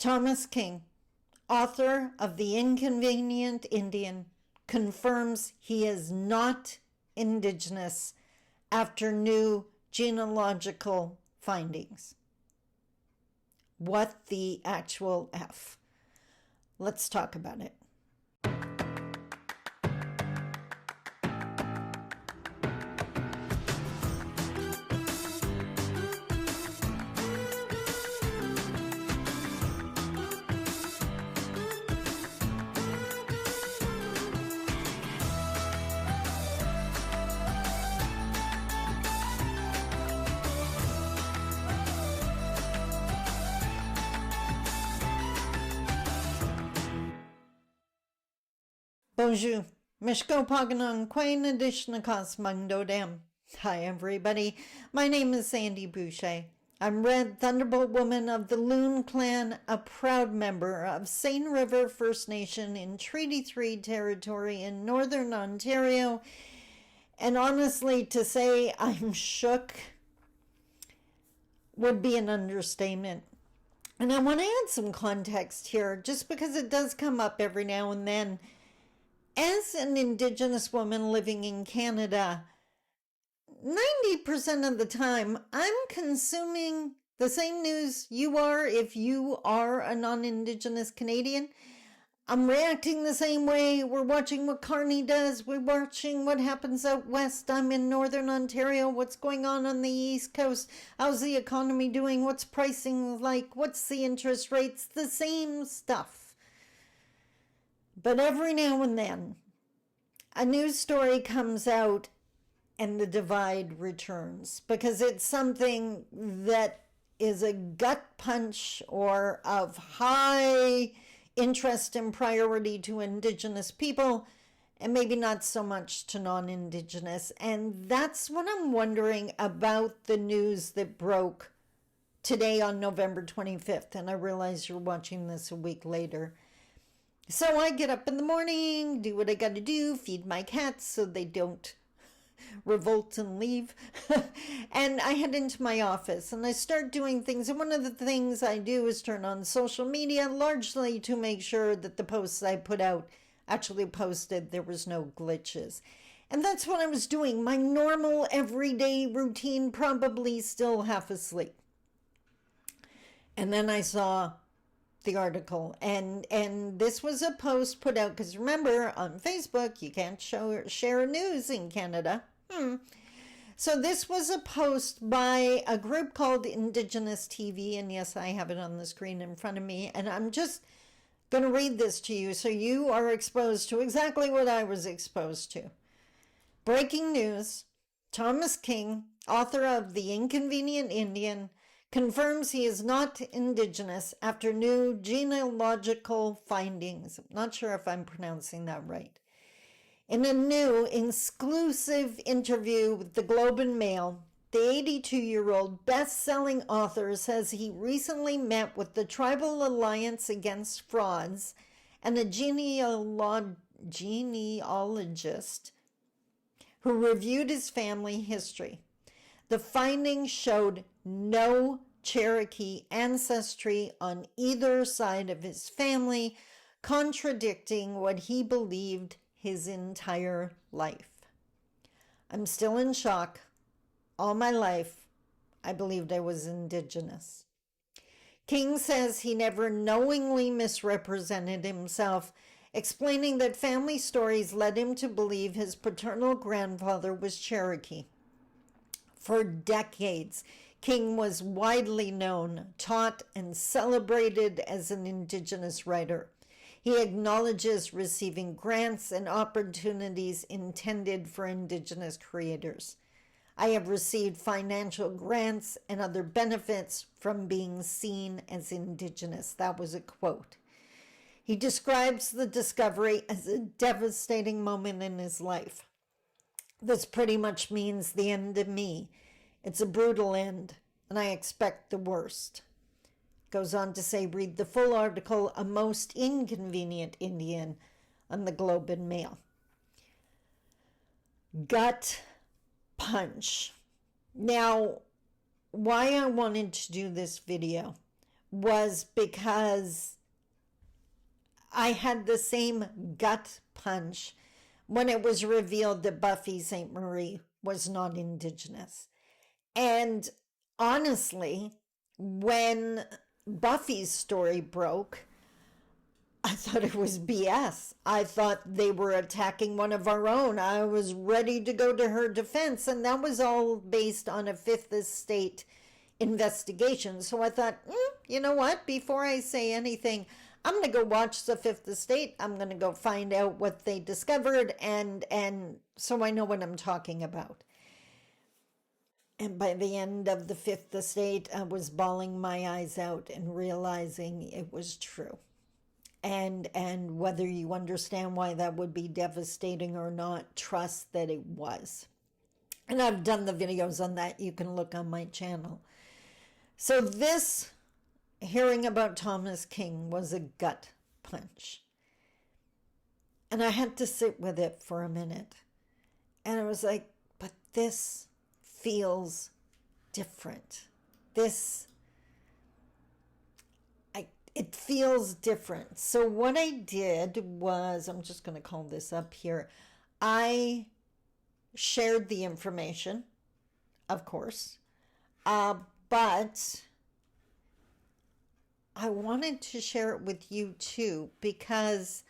Thomas King, author of The Inconvenient Indian, confirms he is not Indigenous after new genealogical findings. What the actual F? Let's talk about it. Bonjour. Mishko Paganon Quain Adishnakas Mangdodam. Hi everybody. My name is Sandy Boucher. I'm Red Thunderbolt Woman of the Loon Clan, a proud member of Seine River First Nation in Treaty 3 territory in Northern Ontario. And honestly, to say I'm shook would be an understatement. And I want to add some context here, just because it does come up every now and then. As an Indigenous woman living in Canada, 90% of the time, I'm consuming the same news you are if you are a non-Indigenous Canadian. I'm reacting the same way. We're watching what Carney does. We're watching what happens out west. I'm in Northern Ontario. What's going on the East Coast? How's the economy doing? What's pricing like? What's the interest rates? The same stuff. But every now and then, a news story comes out and the divide returns because it's something that is a gut punch or of high interest and priority to Indigenous people and maybe not so much to non-Indigenous. And that's what I'm wondering about the news that broke today on November 25th. And I realize you're watching this a week later. So I get up in the morning, do what I got to do, feed my cats so they don't revolt and leave. And I head into my office and I start doing things. And one of the things I do is turn on social media, largely to make sure that the posts I put out actually posted, there was no glitches. And that's what I was doing. My normal everyday routine, probably still half asleep. And then I saw the article, and this was a post put out, because remember, on Facebook, you can't share news in Canada. So this was a post by a group called Indigenous TV, and yes, I have it on the screen in front of me, and I'm just going to read this to you so you are exposed to exactly what I was exposed to. Breaking news: Thomas King, author of The Inconvenient Indian, confirms he is not Indigenous after new genealogical findings. I'm not sure if I'm pronouncing that right. In a new exclusive interview with the Globe and Mail, the 82-year-old best-selling author says he recently met with the Tribal Alliance Against Frauds and a genealogist who reviewed his family history. The findings showed no Cherokee ancestry on either side of his family, contradicting what he believed his entire life. I'm still in shock. All my life, I believed I was Indigenous. King says he never knowingly misrepresented himself, explaining that family stories led him to believe his paternal grandfather was Cherokee. For decades, King was widely known, taught, and celebrated as an Indigenous writer. He acknowledges receiving grants and opportunities intended for Indigenous creators. I have received financial grants and other benefits from being seen as Indigenous. That was a quote. He describes the discovery as a devastating moment in his life. This pretty much means the end of me. It's a brutal end, and I expect the worst. Goes on to say, read the full article, A Most Inconvenient Indian, on the Globe and Mail. Gut punch. Now, why I wanted to do this video was because I had the same gut punch when it was revealed that Buffy St. Marie was not Indigenous. And honestly, when Buffy's story broke, I thought it was BS. I thought they were attacking one of our own. I was ready to go to her defense, and that was all based on a Fifth Estate investigation. So I thought, you know what? Before I say anything, I'm going to go watch the Fifth Estate. I'm going to go find out what they discovered, and so I know what I'm talking about. And by the end of the Fifth Estate, I was bawling my eyes out and realizing it was true. And whether you understand why that would be devastating or not, trust that it was. And I've done the videos on that. You can look on my channel. So this hearing about Thomas King was a gut punch. And I had to sit with it for a minute. And I was like, but this feels different. It feels different. So what I did was, I'm just going to call this up here. I shared the information, of course, but I wanted to share it with you too, because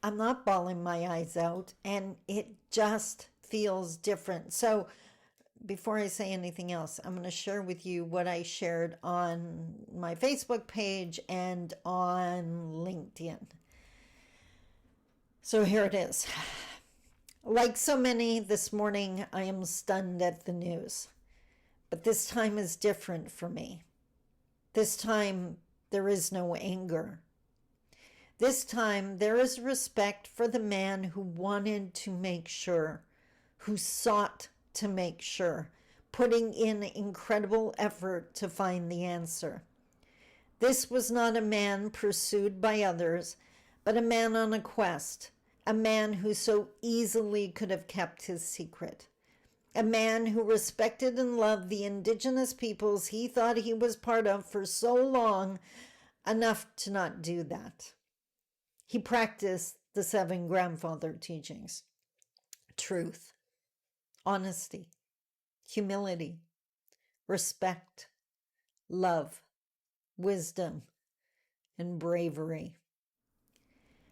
I'm not bawling my eyes out and it just feels different. So before I say anything else, I'm going to share with you what I shared on my Facebook page and on LinkedIn. So here it is. Like so many this morning, I am stunned at the news. But this time is different for me. This time, there is no anger. This time, there is respect for the man who wanted to make sure, who sought to make sure, putting in incredible effort to find the answer. This was not a man pursued by others, but a man on a quest, a man who so easily could have kept his secret, a man who respected and loved the Indigenous peoples he thought he was part of for so long, enough to not do that. He practiced the 7 grandfather teachings: truth, honesty, humility, respect, love, wisdom, and bravery.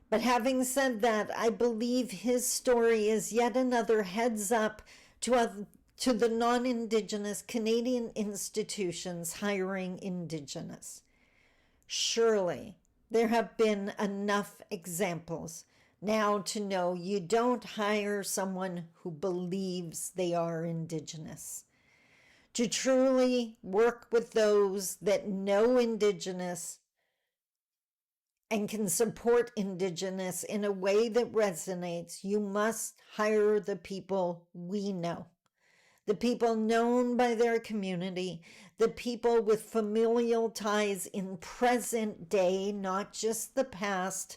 But having said that, I believe his story is yet another heads up to the non-Indigenous Canadian institutions hiring Indigenous. Surely there have been enough examples now to know you don't hire someone who believes they are Indigenous. To truly work with those that know Indigenous and can support Indigenous in a way that resonates, you must hire the people we know. The people known by their community, the people with familial ties in present day, not just the past,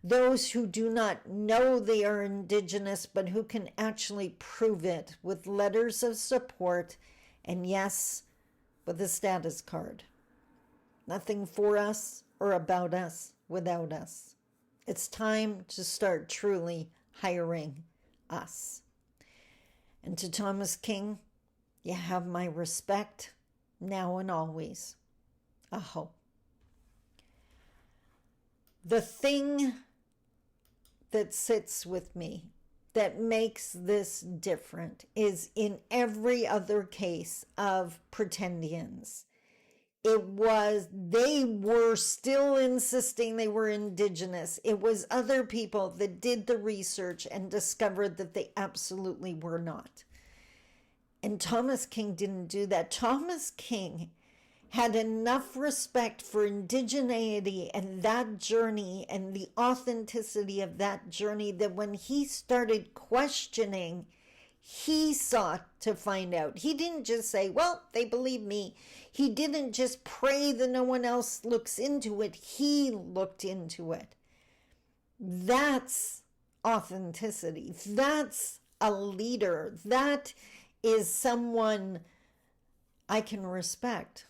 those who do not know they are Indigenous, but who can actually prove it with letters of support and, yes, with a status card. Nothing for us or about us without us. It's time to start truly hiring us. And to Thomas King, you have my respect now and always. Aho. The thing that sits with me, that makes this different, is in every other case of pretendians, they were still insisting they were Indigenous. It was other people that did the research and discovered that they absolutely were not. And Thomas King didn't do that. Thomas King had enough respect for indigeneity and that journey and the authenticity of that journey that when he started questioning, he sought to find out. He didn't just say, well, they believe me. He didn't just pray that no one else looks into it. He looked into it. That's authenticity. That's a leader. That is someone I can respect.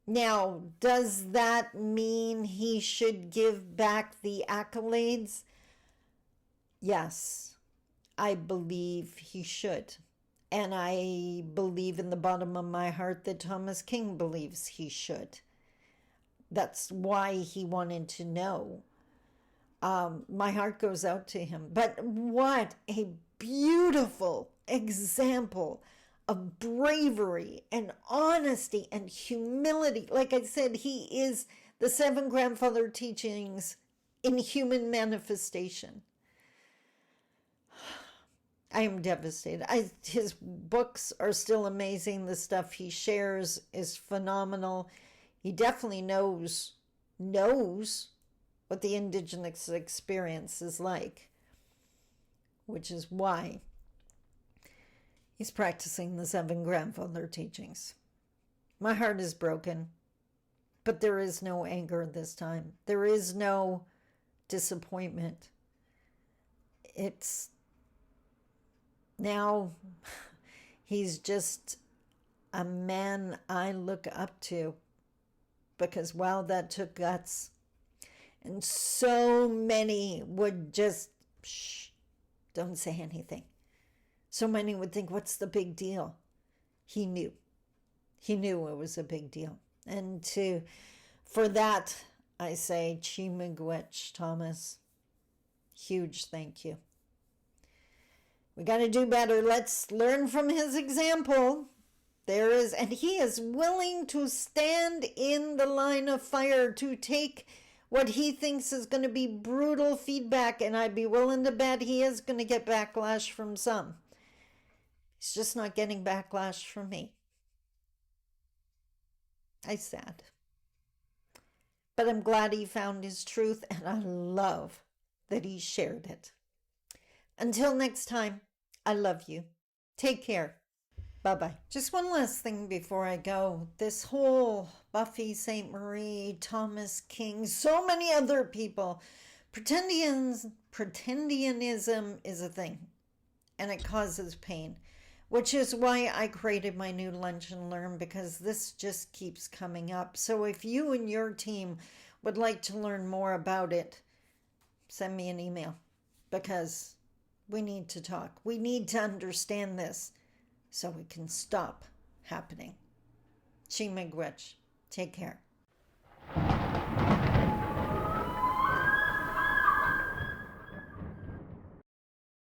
Now, does that mean he should give back the accolades? Yes, I believe he should. And I believe in the bottom of my heart that Thomas King believes he should. That's why he wanted to know. My heart goes out to him. But what a beautiful example of bravery and honesty and humility. Like I said, he is the 7 grandfather teachings in human manifestation. I am devastated. His books are still amazing. The stuff he shares is phenomenal. He definitely knows what the Indigenous experience is like, which is why he's practicing the 7 grandfather teachings. My heart is broken, but there is no anger this time. There is no disappointment. It's now he's just a man I look up to, because wow, that took guts. And so many would just, shh, don't say anything. So many would think, what's the big deal? He knew. He knew it was a big deal. And for that, I say, chi miigwech, Thomas. Huge thank you. We got to do better. Let's learn from his example. And he is willing to stand in the line of fire to take what he thinks is going to be brutal feedback, and I'd be willing to bet he is going to get backlash from some. He's just not getting backlash from me. I'm sad. But I'm glad he found his truth, and I love that he shared it. Until next time, I love you. Take care. Bye-bye. Just one last thing before I go. This whole Buffy Sainte-Marie, Thomas King, so many other people, pretendianism is a thing, and it causes pain, which is why I created my new Lunch and Learn, because this just keeps coming up. So if you and your team would like to learn more about it, send me an email, because we need to talk. We need to understand this so we can stop happening. Chi miigwech. Take care.